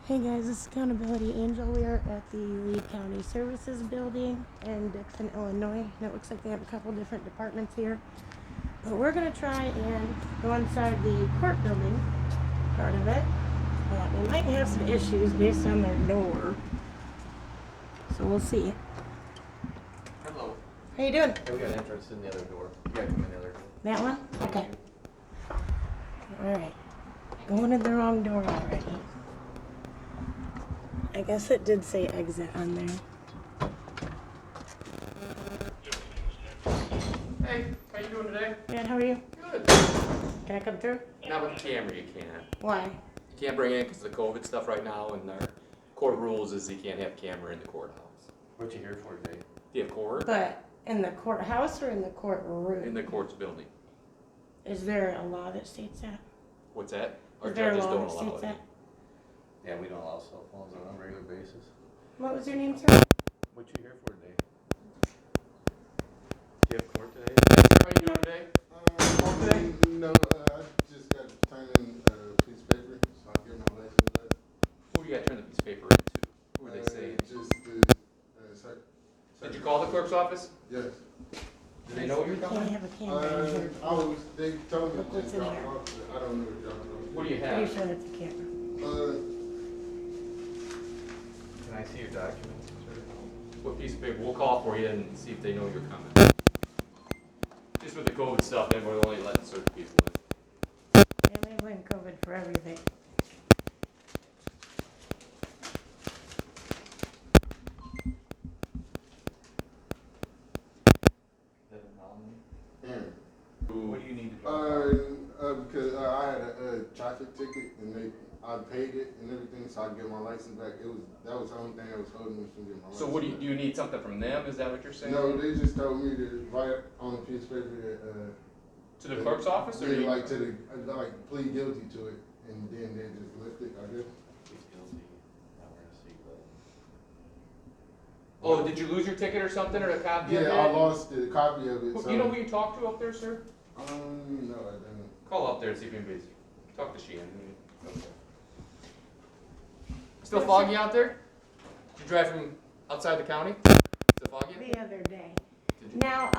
Hey guys, this is Accountability Angel. We are at the Lee County Services Building in Dixon, Illinois. And it looks like they have a couple different departments here. But we're going to try and go inside the court building part of it. We might have some issues based on their door. So we'll see. Hello. How you doing? Yeah, we got an entrance in the other door. You gotta come in the other door. That one? Okay. Alright. Going in the wrong door already. I guess it did say exit on there. Hey, how you doing today? Good, how are you? Good. Can I come through? Not with the camera, you can't. Why? You can't bring it in because of the COVID stuff right now, and our court rules is you can't have camera in the courthouse. What you here for today? Do you have court? But in the courthouse or in the courtroom? In the court's building. Is there a law that states that? What's that? Our Is there a judges law don't that allow states it. that? Yeah, we don't allow cell phones on a regular basis. What was your name, sir? What you here for today? Do you have court today? How you doing today? No, I just got to turn in a piece of paper, so I get my license back. Who you got to turn the piece of paper into? Who are they saying? Just the Did you call the clerk's office? Yes. Do they know you're Can't coming? have a camera in here. They told me Look what's to in drop there. it off, but I don't know what drop it off. What do you Pretty have? sure that's a camera. Can I see your documents, sir? What piece of paper? We'll call for you and see if they know you're coming. Just with the COVID stuff, then we're only letting certain people in. Yeah, they blame COVID for everything. Aaron. What do you need to drop? Because I had a traffic ticket and I paid it and everything, so I get my license back. That was the only thing that was holding me from getting my license. So what do you need something from them? Is that what you're saying? No, they just told me to write on a piece of paper that To the clerk's office, or yeah, like to the plead guilty to it, and then they just lift it. I guess. He's guilty. Now we're gonna see, but. Oh, did you lose your ticket or something, or a copy of it? Yeah, I lost the copy of it. Do So, you know who you talked to up there, sir? no, I didn't. Call up there and see if anybody's. Talk to Sheehan. Okay. Still foggy out there? Did you drive from outside the county? Still foggy? The other day. Did you? Now,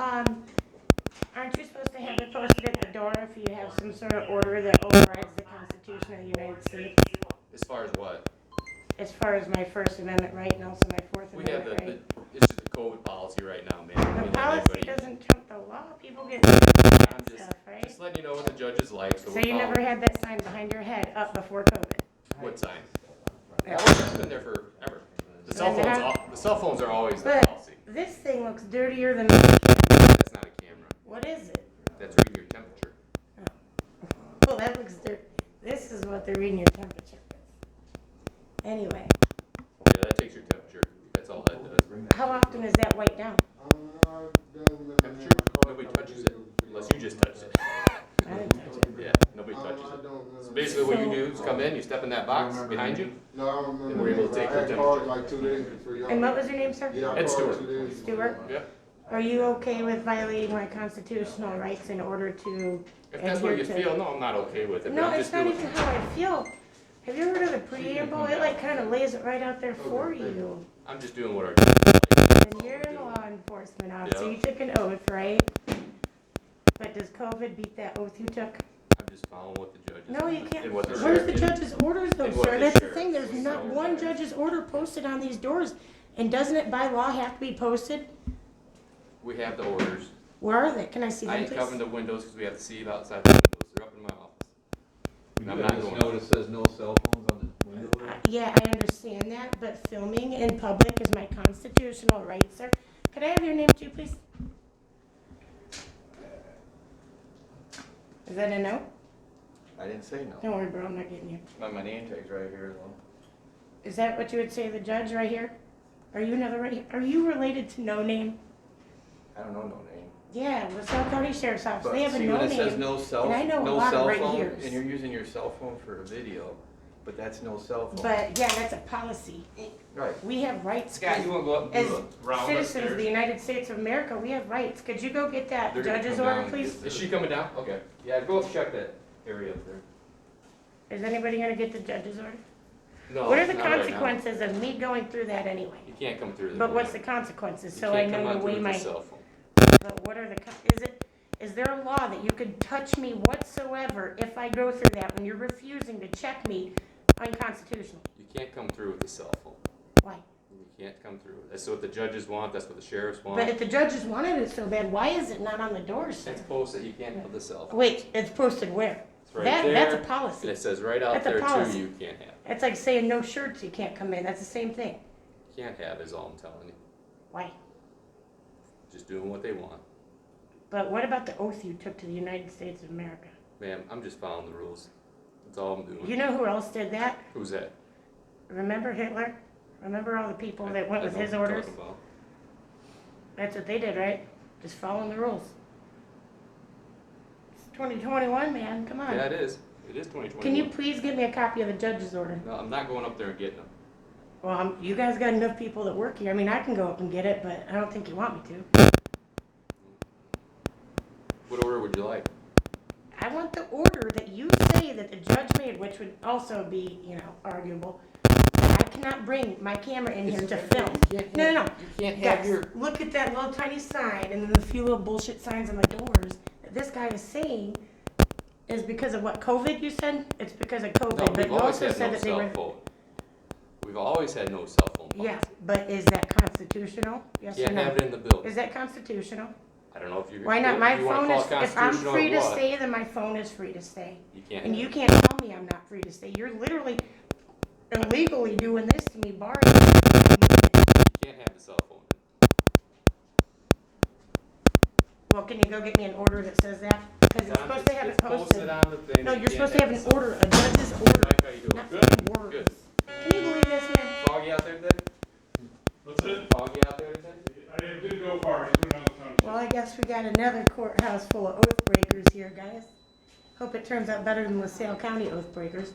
aren't you supposed to have it posted at the door if you have some sort of order that overrides the Constitution of the United States? As far as what? As far as my First Amendment right and also my Fourth We have Amendment right. it's just a COVID policy right now, man. The policy doesn't trump the law. People get I'm that just, stuff, right? just letting you know what the judge is like. So So we'll you call never him. had that sign behind your head up before COVID? What sign? Yeah. That's been there forever. The So cell then phones, how- the cell phones are always the But policy. this thing looks dirtier than. That's not a camera. What is it? That's reading your temperature. Well, that looks dirty. This is what they're reading your temperature with. Anyway, Yeah, that takes your temperature. That's all that does. how often is that wiped down? I don't remember Temperature? my car. Nobody touches it, unless you just touched it. I didn't touch it. Yeah, nobody touches I it. don't remember. So basically what you do is come in, you step in that box behind you. No, I don't remember. And we're able to take I your had temperature. called like 2 days before y'all. And what was your name, sir? Yeah, I Ed called Stewart. 2 days before Stewart? y'all. Yeah. Are you okay with violating my constitutional rights in order to If that's what you adhere to? feel, no, I'm not okay with it. But No, I'm it's just not doing. even how I feel. Have you heard of the preamble? It like kind of lays it right out there for you. I'm just doing what our judge is like. And you're a law enforcement officer. Yeah. You took an oath, right? But does COVID beat that oath you took? I'm just following what the judge is. No, you can't. And what the Where's the sheriff- judge's orders though, and what sir? the That's the sheriff thing. There's is not saying. one judge's order posted on these doors. And doesn't it by law have to be posted? We have the orders. Where are they? Can I see I them, ain't covering please? the windows because we have to see it outside the windows. They're up in my office. You I'm got not this going. notice says no cell phones on the window there? Yeah, I understand that, but filming in public is my constitutional right, sir. Could I have your name too, please? Is that a no? I didn't say no. Don't worry, bro, I'm not getting you. My name tag's right here though. Is that what you would say to the judge right here? Are you another right? Are you related to No Name? I don't know no name. Yeah, LaSalle County Sheriff's Office. But They have a see No when it says Name. no cell, and I know a no lot of cell right phone, heres. and you're using your cell phone for a video, but that's no cell phone. But yeah, that's a policy. Right. We have rights. Scott, you want to go up and As do a round citizens of upstairs? the United States of America, we have rights. Could you go get that They're gonna judge's come order, down and please? get- Is she coming down? Okay. Yeah, go up and check that area up there. Is anybody gonna get the judge's order? No, What are the not right now. consequences of me going through that anyway? You can't come through the But building. what's the consequences, You so I can't come know on to through weigh with my, your cell phone. but what are the, is there a law that you could touch me whatsoever if I go through that when you're refusing to check me unconstitutionally? You can't come through with the cell phone. Why? You can't come through. That's what the judges want, that's what the sheriffs want. But if the judges wanted it so bad, why is it not on the doors, sir? It's posted, you can't have the cell phone. Wait, it's posted where? It's right That's there, a and policy. it says right out That's a there too, policy. you can't have. It's like saying no shirts, you can't come in, that's the same thing. Can't have is all I'm telling you. Why? Just doing what they want. But what about the oath you took to the United States of America? Ma'am, I'm just following the rules. That's all I'm doing. You know who else did that? Who's that? Remember Hitler? Remember all the people that went I with know his what you're orders? talking about. That's what they did, right? Just following the rules. It's 2021, man, come on. Yeah, it is. It is 2021. Can you please get me a copy of the judge's order? No, I'm not going up there and getting them. Well, you guys got enough people that work here. I mean, I can go up and get it, but I don't think you want me to. What order would you like? I want the order that you say that the judge made, which would also be, arguable. I cannot bring my camera in here to film. No. You can't Guys, have your. look at that little tiny sign and then the few little bullshit signs on the doors that this guy is saying is because of what, COVID you said? It's because of COVID, No, but we've you always also had said no that they cell were. phone. We've always had no cell phone policy. Yeah, but is that constitutional? Yes or Can't no? have it in the building. Is that constitutional? I don't know if you. Why not? My if you wanna phone call is, it if I'm constitutional or free to what. stay, then my phone is free to stay. You can't. And have you it. can't tell me I'm not free to stay. You're literally illegally doing this to me, barring me. You can't have the cell phone. Well, can you go get me an order that says that? Because you're supposed to have it It's posted posted. on the thing. No, You you're can't supposed to have the an cell order, a judge's phone. order, Mike, how you doing? not Good. words. Good. Can you believe this, man? Foggy out there today? What's it? Foggy out there today? I didn't go far, he went down the township. Well, I guess we got another courthouse full of oath breakers here, guys. Hope it turns out better than LaSalle County oath breakers.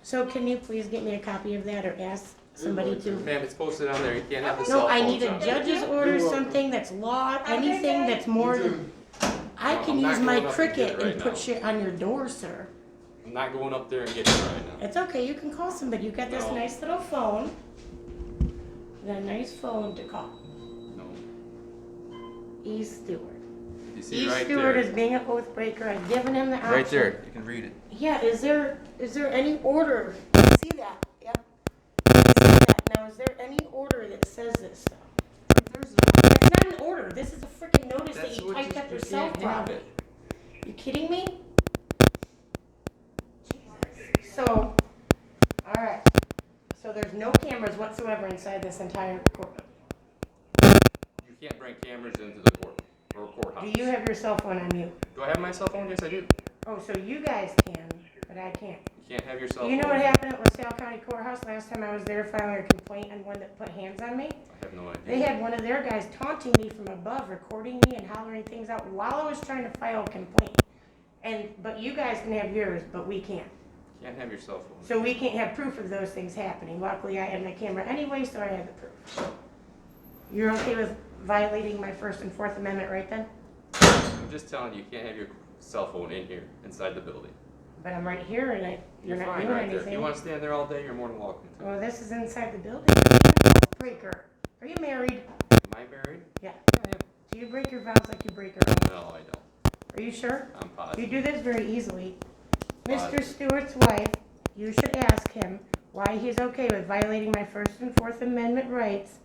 So can you please get me a copy of that or ask somebody to? Ma'am, it's posted on there. You can't have the cell No, phones I need a on there. judge's order, something that's law, anything that's more than, I No, can I'm not use my going up and get cricket it right and put now. shit on your door, sir. I'm not going up there and getting it right now. It's okay, you can call somebody. You got this No. nice little phone. You got a nice phone to call. No. E. Stewart. You see E. right Stewart there. is being an oath breaker. I've given him the option. Right there. You can read it. Yeah, is there any order? I see that, yep. I see that. Now, is there any order that says this stuff? It's not an order. This is a freaking notice that you typed up yourself, can't have probably. it. You kidding me? Jesus. So, alright. So there's no cameras whatsoever inside this entire courtroom. You can't bring cameras into the court or courthouse. Do you have your cell phone on you? Do I have my cell phone? Yes, I do. Oh, so you guys can, but I can't. You can't have your cell phone. You know what happened at LaSalle County Courthouse last time I was there filing a complaint on one that put hands on me? I have no idea. They had one of their guys taunting me from above, recording me and hollering things out while I was trying to file a complaint. But you guys can have yours, but we can't. You can't have your cell phone. So we can't have proof of those things happening. Luckily, I had my camera anyway, so I have the proof. You're okay with violating my First and Fourth Amendment right then? I'm just telling you, you can't have your cell phone in here, inside the building. But I'm right here and you're not fine doing right there. If anything. you want to stand there all day, you're more than welcome to. Well, this is inside the building. You're an oath breaker. Are you married? Am I married? Yeah. I am. Do you break your vows like you break your own? No, I don't. Are you sure? I'm You positive. do this very easily. Mr. Positive. Stewart's wife, you should ask him why he's okay with violating my First and Fourth Amendment rights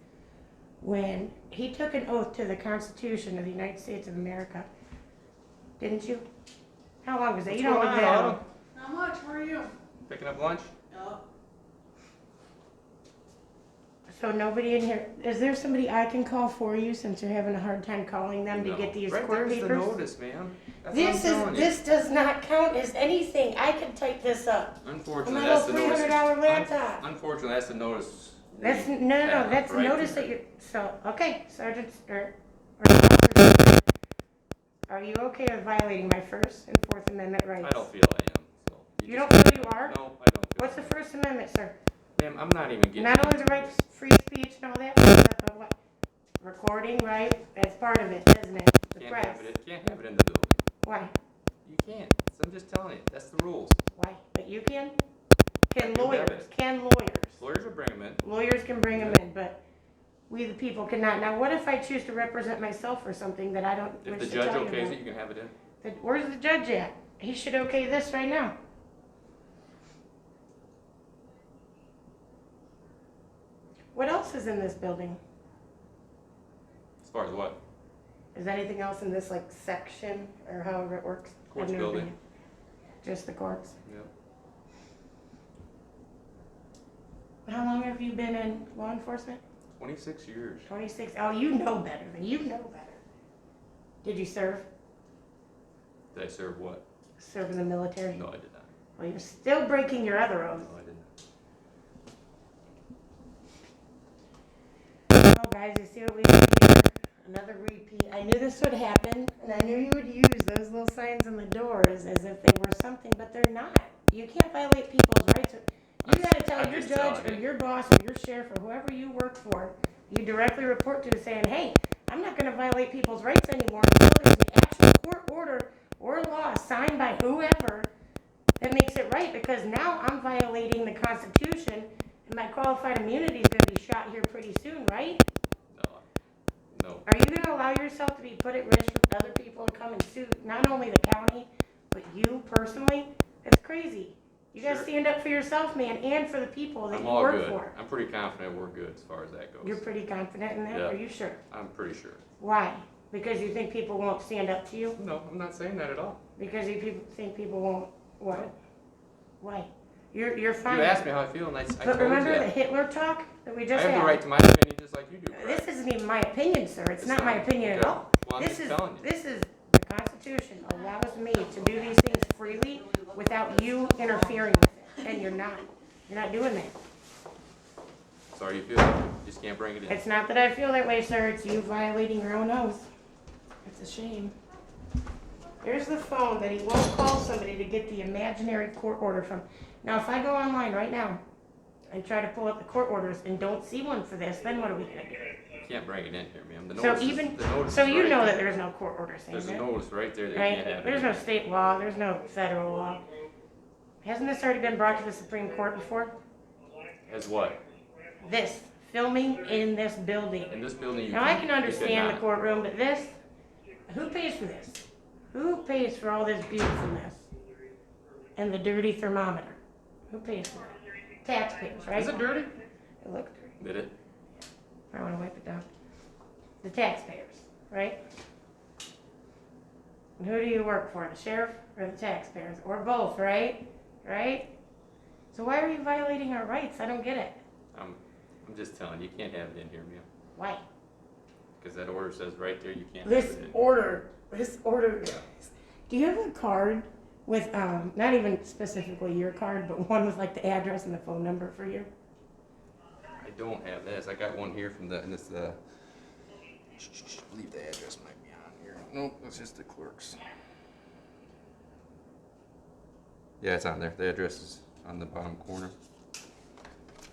when he took an oath to the Constitution of the United States of America. Didn't you? How long was that? You don't What's look going on, that Autumn? old. Not much, how are you? Picking up lunch? So nobody in here, is there somebody I can call for you since you're having a hard time calling them to No. get these right court there's papers? the notice, ma'am. That's This what I'm is, telling you. this does not count as anything. I can type this up. Unfortunately, My that's the little notice. $300 laptop. Unfortunately, that's the notice. That's, we no, have that's right notice there. that you're, so, okay, Sergeant, or Officer, are you okay with violating my First and Fourth Amendment rights? I don't feel I am. So You just- don't feel you are? No, I don't feel What's the I am. First Amendment, sir? Ma'am, I'm not even getting Not only the into right this. to free speech and all that, but what? Recording, right? That's part of it, isn't it? The Can't press. have it. Can't have it in the building. Why? You can't. So I'm just telling you. That's the rules. Why? But you can? Can You have lawyers, it. and lawyers. Lawyers will bring them in. Lawyers can bring them in, but we the people cannot. Now, what if I choose to represent myself for something that I don't If wish the to judge tell you okays about? it, you can have it in. Where's the judge at? He should okay this right now. What else is in this building? As far as what? Is anything else in this like section or however it works? Courts I've never building. been here. Just the courts. Yep. How long have you been in law enforcement? 26 years. 26. Oh, you know better. You know better. Did you serve? Did I serve what? Serve in the military? No, I did not. Well, you're still breaking your other oath. No, I did not. Oh, guys, you see what we did here? Another repeat. I knew this would happen, and I knew you would use those little signs on the doors as if they were something, but they're not. You can't violate people's rights. You got to tell I'm your just judge telling or you. your boss or your sheriff or whoever you work for, you directly report to saying, hey, I'm not going to violate people's rights anymore until there's an actual court order or law signed by whoever that makes it right, because now I'm violating the Constitution and my qualified immunity is going to be shot here pretty soon, right? No. Are you going to allow yourself to be put at risk for other people to come and sue not only the county, but you personally? It's crazy. You guys Sure. stand up for yourself, man, and for the people that I'm you all work good. for. I'm pretty confident we're good as far as that goes. You're pretty confident in that? Yeah. Are you sure? I'm pretty sure. Why? Because you think people won't stand up to you? No, I'm not saying that at all. Because think people won't what? Why? You're fine. You asked me how I feel, and I But told you remember the that. Hitler talk that we I just have had? the right to my opinion just like you do. This isn't even my opinion, sir. It's not my opinion at Okay. all. Well, I'm This just is telling you. the Constitution allows me to do these things freely without you interfering with it, and you're not. You're not doing that. Sorry you feel that. You just can't bring it in. It's not that I feel that way, sir. It's you violating your own oath. It's a shame. Here's the phone that he won't call somebody to get the imaginary court order from. Now, if I go online right now and try to pull up the court orders and don't see one for this, then what are we gonna do? You can't bring it in here, ma'am. The So notice is- even the notice so, is you right know there. that there's no court order saying There's a that, notice right there that you right? can't have it There's in no here. state law. There's no federal law. Hasn't this already been brought to the Supreme Court before? As what? This filming in this building. In this building, you Now I can you understand the cannot. courtroom, but this, who pays for this? Who pays for all this beautifulness? And the dirty thermometer? Who pays for that? Taxpayers, right? Is it dirty? It looked dirty. Did it? I want to wipe it down. The taxpayers, right? And who do you work for, the sheriff or the taxpayers? Or both, right? Right? So why are you violating our rights? I don't get it. I'm just telling you, you can't have it in here, ma'am. Why? Because that order says right there you can't This have it in. order, do you have a card with, not even specifically your card, but one with like the address and the phone number for you? I don't have this. I got one here from the, and it's the, I believe the address might be on here. Nope, it's just the clerk's. Yeah, it's on there. The address is on the bottom corner,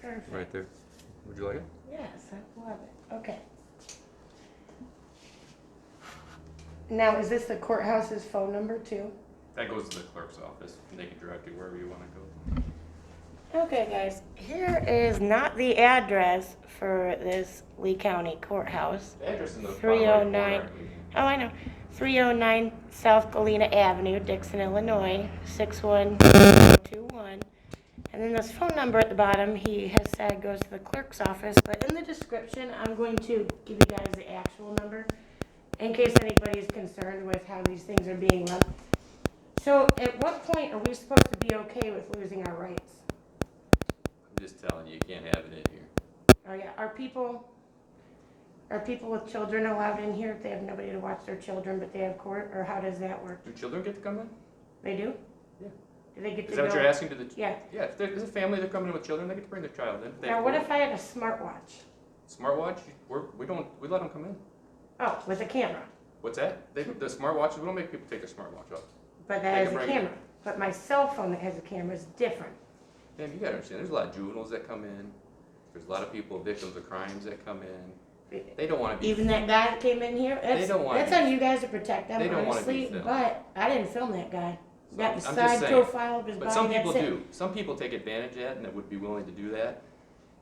Perfect. right there. Would you like it? Yes, I love it. Okay. Now, is this the courthouse's phone number too? That goes to the clerk's office, and they can direct you wherever you want to go. Okay, guys, here is not the address for this Lee County Courthouse. The address in the 309. Oh, I know. 309 South Galena Avenue, Dixon, Illinois, 61021. And then this phone number at the bottom, he has said goes to the clerk's office, but in the description, I'm going to give you guys the actual number in case anybody's concerned with how these things are being run. So at what point are we supposed to be okay with losing our rights? I'm just telling you, you can't have it in here. Oh yeah, are people with children allowed in here if they have nobody to watch their children but they have court, or how does that work? Do children get to come in? They do? Yeah. Do they get Is to that go? what you're asking? To the Yeah. Yeah, if there's a family that coming in with children, they get to bring their child in. They Now have what court. if I had a smartwatch? Smartwatch? We let them come in. Oh, with a camera. What's that? The smartwatches, we don't make people take their smartwatch off. But They that has can a bring it. camera. But my cell phone that has a camera is different. Damn, you gotta understand, there's a lot of juveniles that come in. There's a lot of people, victims of crimes that come in. They don't wanna be. Even that guy that came in here, They don't wanna that's be- on you guys to protect them, they don't wanna be honestly, filmed. but I didn't film that guy. So Got I'm the just side saying. profile of his But body, some that's people it. do. Some people take advantage of that and that would be willing to do that.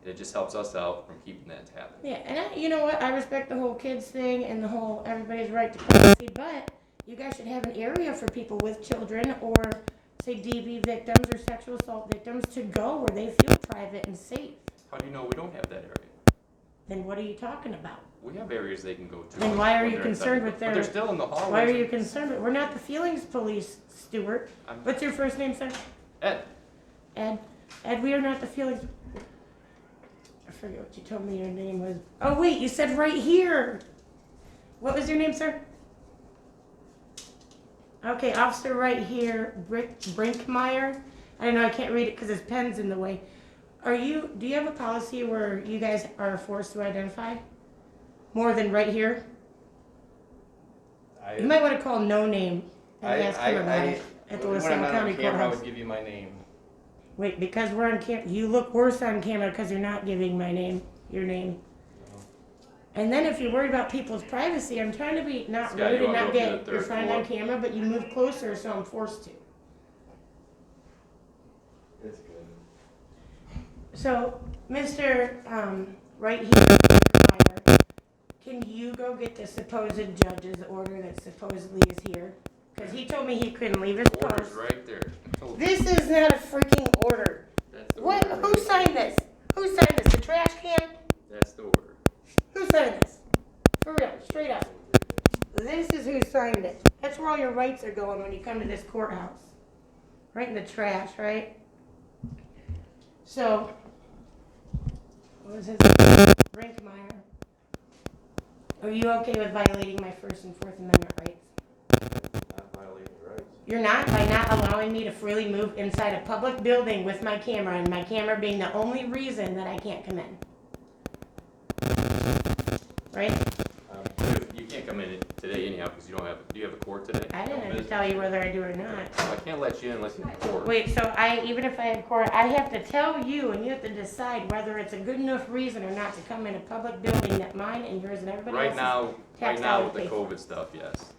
And it just helps us out from keeping that to happen. Yeah, and you know what? I respect the whole kids thing and the whole everybody's right to privacy, but you guys should have an area for people with children or, say, DV victims or sexual assault victims to go where they feel private and safe. How do you know we don't have that area? Then what are you talking about? We have areas they can go to. Then why are when you they're inside concerned the with building. But they're still in the hallways. Why are you concerned with? We're not the feelings police, Stewart. I'm- What's your first name, sir? Ed, Ed. Ed, we are not the feelings. I forget what you told me your name was. Oh, wait, you said right here. What was your name, sir? Okay, officer right here, Brinkmeier. I don't know, I can't read it because his pen's in the way. Do you have a policy where you guys are forced to identify? More than right here? You might want to call no name and ask him about it at the Lee when I'm not County on camera, I Courthouse. would give you my name. Wait, because we're on camera, you look worse on camera because you're not giving your name. And then if you're worried about people's privacy, I'm trying to be not Scott, rude you and wanna not go up to get the your third friend floor? on camera, but you move closer, so I'm forced to. It's good. So, Mr. Right here, Brinkmeier, can you go get the supposed judge's order that supposedly is here? Because he told me he couldn't leave his order's post. right there. I told you. This is not a freaking order. That's the What? order Who right signed there. this? Who signed this? The trash can? That's the order. Who signed this? For real, straight up. This is who signed it. That's where all your rights are going when you come to this courthouse. Right in the trash, right? So, what was his name? Brinkmeier. Are you okay with violating my First and Fourth Amendment rights? Not violating your rights. You're not, by not allowing me to freely move inside a public building with my camera, and my camera being the only reason that I can't come in. Right? You can't come in today anyhow because you don't have. Do you have a court today? I didn't have to Business? tell you whether I do or not. Well, I can't let you in unless you have a court. Wait, so even if I have court, I have to tell you, and you have to decide whether it's a good enough reason or not to come in a public building that mine and yours and everybody Right else's now, tax dollars with the pay for. COVID stuff, yes.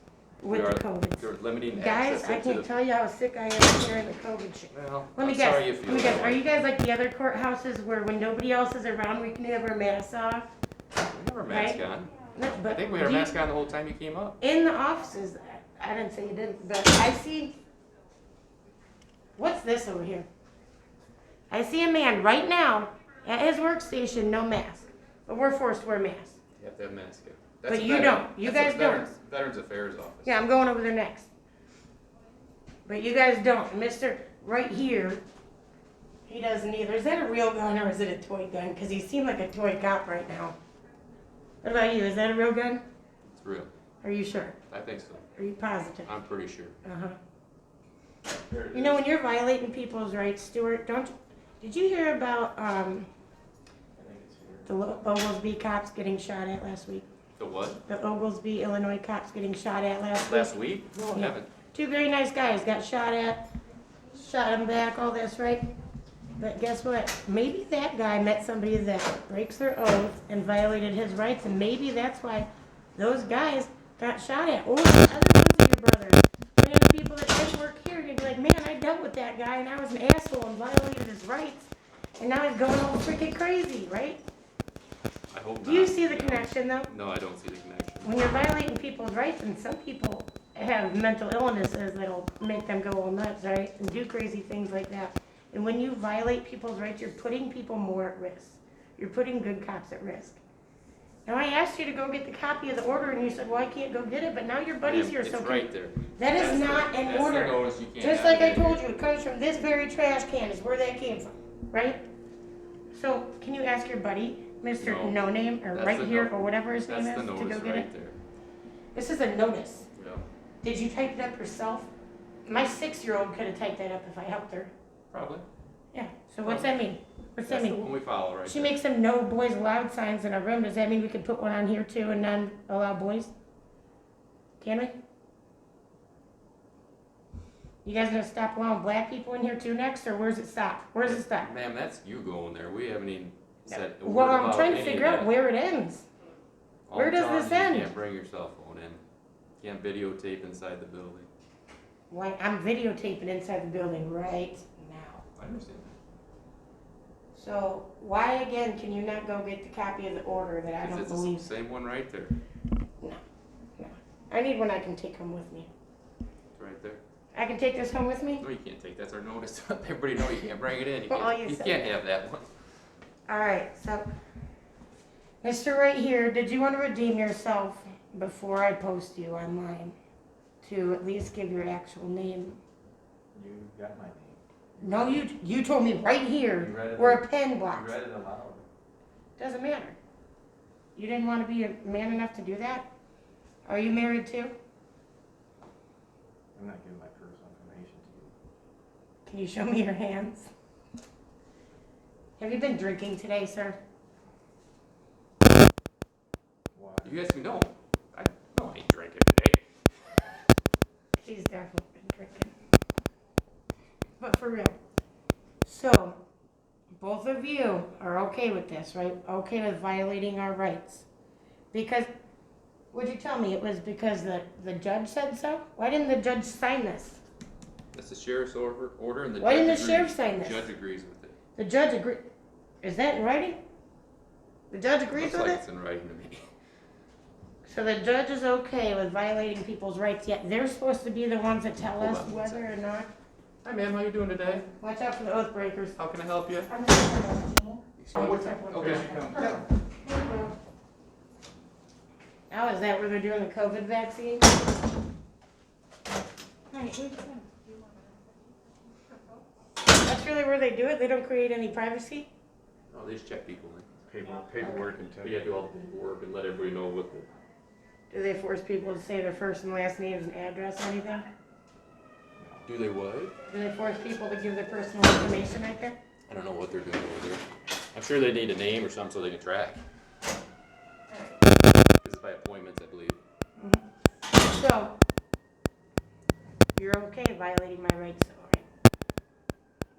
With the COVID. You're limiting Guys, access I into can't the. tell you how sick I am hearing the COVID shit. Well, Let me I'm guess. sorry you feel Let me guess. that Are way. you guys like the other courthouses where when nobody else is around, we can have our masks off? We have our mask Right? on. No, I but think we had our do you- mask on the whole time you came up. in the offices, I didn't say you didn't, but I see. What's this over here? I see a man right now at his workstation, no mask, but we're forced to wear masks. You have to have a mask on. But you don't. You guys don't. Veterans Affairs Office. Yeah, I'm going over there next. But you guys don't. Mr. Right here, he doesn't either. Is that a real gun or is it a toy gun? Because he seemed like a toy cop right now. What about you? Is that a real gun? It's real. Are you sure? I think so. Are you positive? I'm pretty sure. Uh-huh. You know, when you're violating people's rights, Stewart, did you hear about the Oglesby cops getting shot at last week? The what? The Oglesby, Illinois cops getting shot at last week? Last week? No, I Yeah. haven't. Two very nice guys got shot at, shot him back, all this, right? But guess what? Maybe that guy met somebody that breaks their oath and violated his rights, and maybe that's why those guys got shot at. Or the other ones of your brothers. One of the people that didn't work here, you'd be like, man, I dealt with that guy, and I was an asshole and violated his rights, and now he's going all freaking crazy, right? I hope not. Do you see the No. connection, though? No, I don't see the connection. When you're violating people's rights, and some people have mental illnesses that'll make them go all nuts, right? And do crazy things like that. And when you violate people's rights, you're putting people more at risk. You're putting good cops at risk. Now, I asked you to go get the copy of the order, and you said, well, I can't go get it, but now your buddy's Ma'am, here, it's so right there. that is That's not the- an that's the order. notice you can't Just have like I it in told here. you, it comes from this very trash can is where that came from, right? So, can you ask your buddy, Mr. No. No Name, or That's right the here, no- or whatever his name That's is, the to go notice get it? right there. This is a notice. Yeah, Did you type it up yourself? My 6-year-old could have typed that up if I helped her. probably. Yeah, so what's that mean? What's that That's the mean? one we follow right She there. makes some no boys allowed signs in our room. Does that mean we could put one on here too and none allow boys? Can we? You guys gonna stop allowing black people in here too next, or where's it stop? Where's it stop? Ma'am, that's you going there. We haven't even said a Well, word I'm about trying to any figure of out that. where it ends. All where I'm does telling this you, end? You can't bring your cell phone in. You can't videotape inside the building. Why, I'm videotaping inside the building right now. I understand. So why again can you not go get the copy of the order that I don't It's believe? the same one right there. No. I need one I can take home with me. It's right there. I can take this home with me? No, you can't take, that's our notice. Everybody know you can't bring it in. You Well, can't, you you said can't that. have that one. Alright, so Mr. Right here, did you want to redeem yourself before I post you online? To at least give your actual name. You got my name. No, you told me right You here read it. where a pen You blocks. read it aloud. Doesn't matter. You didn't want to be a man enough to do that? Are you married too? I'm not giving my personal information to you. Can you show me your hands? Have you been drinking today, sir? Why? You guys can know. I ain't drinking today. She's definitely been drinking. But for real. So, both of you are okay with this, right? Okay with violating our rights. Because, would you tell me it was because the judge said so? Why didn't the judge sign this? That's the sheriff's order and the Why judge didn't the agrees. sheriff sign this? The judge agrees with it. The judge agreed. Is that in writing? The judge agrees Looks with like it? it's in writing to me. So the judge is okay with violating people's rights, yet they're supposed to be the ones that tell Hold us on one whether or not. Hi ma'am, how you doing today? Watch out for the oath breakers. How can I help you? I'm not Okay. Here she comes. Oh, is that where they're doing the COVID vaccine? That's really where they do it? They don't create any privacy? No, they just check people in. Paperwork and But you have to do all the work and let everybody know what the. Do they force people to say their first and last names and address or anything? Do they what? Do they force people to give their personal information right there? I don't know what they're doing over there. I'm sure they need a name or something so they can track. This is by appointments, I believe. So, you're okay violating my rights, though, right?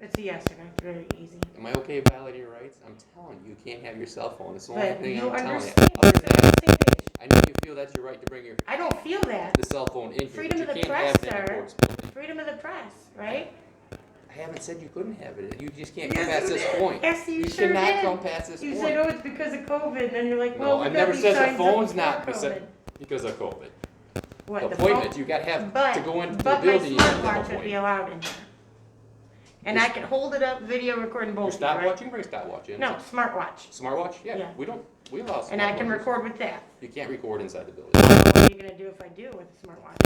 It's a yes or no, it's very easy. Am I okay violating your rights? I'm telling you, you can't have your cell phone. It's the only But thing you I'm telling you. understand, Other we're than on that, the same page. I know you feel that's your right to bring your I don't feel that. the cell phone in here, Freedom but of you the can't press, have it in sir. the court's building. Freedom of the press, right? I haven't said you couldn't have it. You just can't come Yes, past this point. Yes, you You sure cannot did. come past this You point. said, oh, it's because of COVID, and then you're like, well, No, we I've got never these said the signs up phone's before not COVID. because of COVID. What, The the appointment, phone? you gotta have But, to go into the but my building. You have to have smartwatch an would be appointment. allowed in there. And I could hold it up, video recording Your both of you, right? stopwatch, you can bring a stopwatch in. No, smartwatch. Smartwatch? Yeah. Yeah. We allow smartwatches. And I can record with that. You can't record inside the building. What are you gonna do if I do with the smartwatch?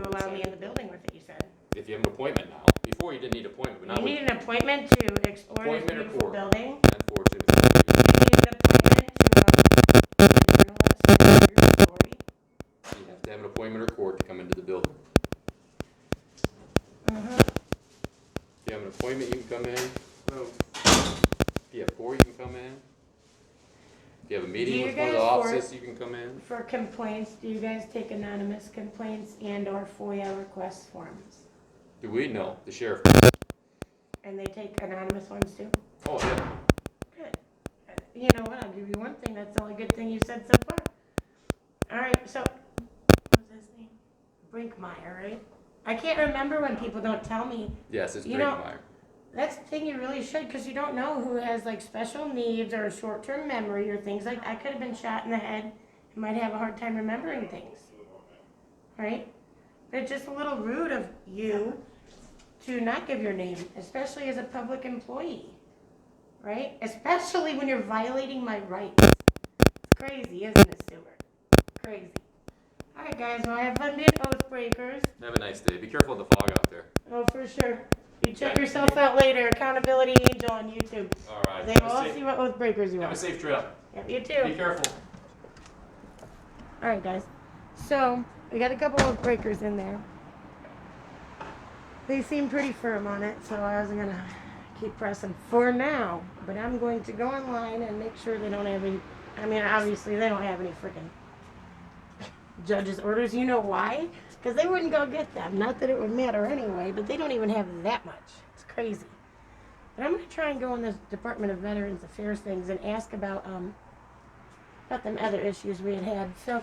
You allow me in the building with it, you said. If you have an appointment now. Before you didn't need an appointment, but now You we need an appointment to explore this Appointment or beautiful court? building. unfortunately. You need an appointment to, a journalist to hear your story. You have to have an appointment or court to come into the building. If you have an appointment, you can come in. If you have court, you can come in. If you have a Do meeting you with one of the guys offices, you can come in. For complaints, do you guys take anonymous complaints and or FOIA request forms? Do we? No, the sheriff. And they take anonymous ones too? Oh, yeah. Good. You know what, I'll give you one thing, that's the only good thing you said so far. Alright, so, what's his name? Brinkmeier, right? I can't remember when people don't tell me. Yes, it's You know- Brinkmeier. That's the thing, you really should, because you don't know who has like special needs or short-term memory or things like, I could have been shot in the head and might have a hard time remembering things. Right? But it's just a little rude of you to not give your name, especially as a public employee. Right? Especially when you're violating my rights. It's crazy, isn't it, Stewart? Crazy. Alright guys, well I have fun being oath breakers. Have a nice day. Be careful of the fog out there. Oh, for sure. You check yourself out later. Accountability Angel on YouTube. All right. They will all see what oath breakers you Have are. a safe trip. Yep, you Be too. careful. Alright guys. So, we got a couple oath breakers in there. They seem pretty firm on it, so I was gonna keep pressing for now. But I'm going to go online and make sure they don't have any, I mean obviously they don't have any freaking judge's orders. You know why? Because they wouldn't go get them. Not that it would matter anyway, but they don't even have that much. It's crazy. But I'm going to try and go in this Department of Veterans Affairs things and ask about them other issues we had. So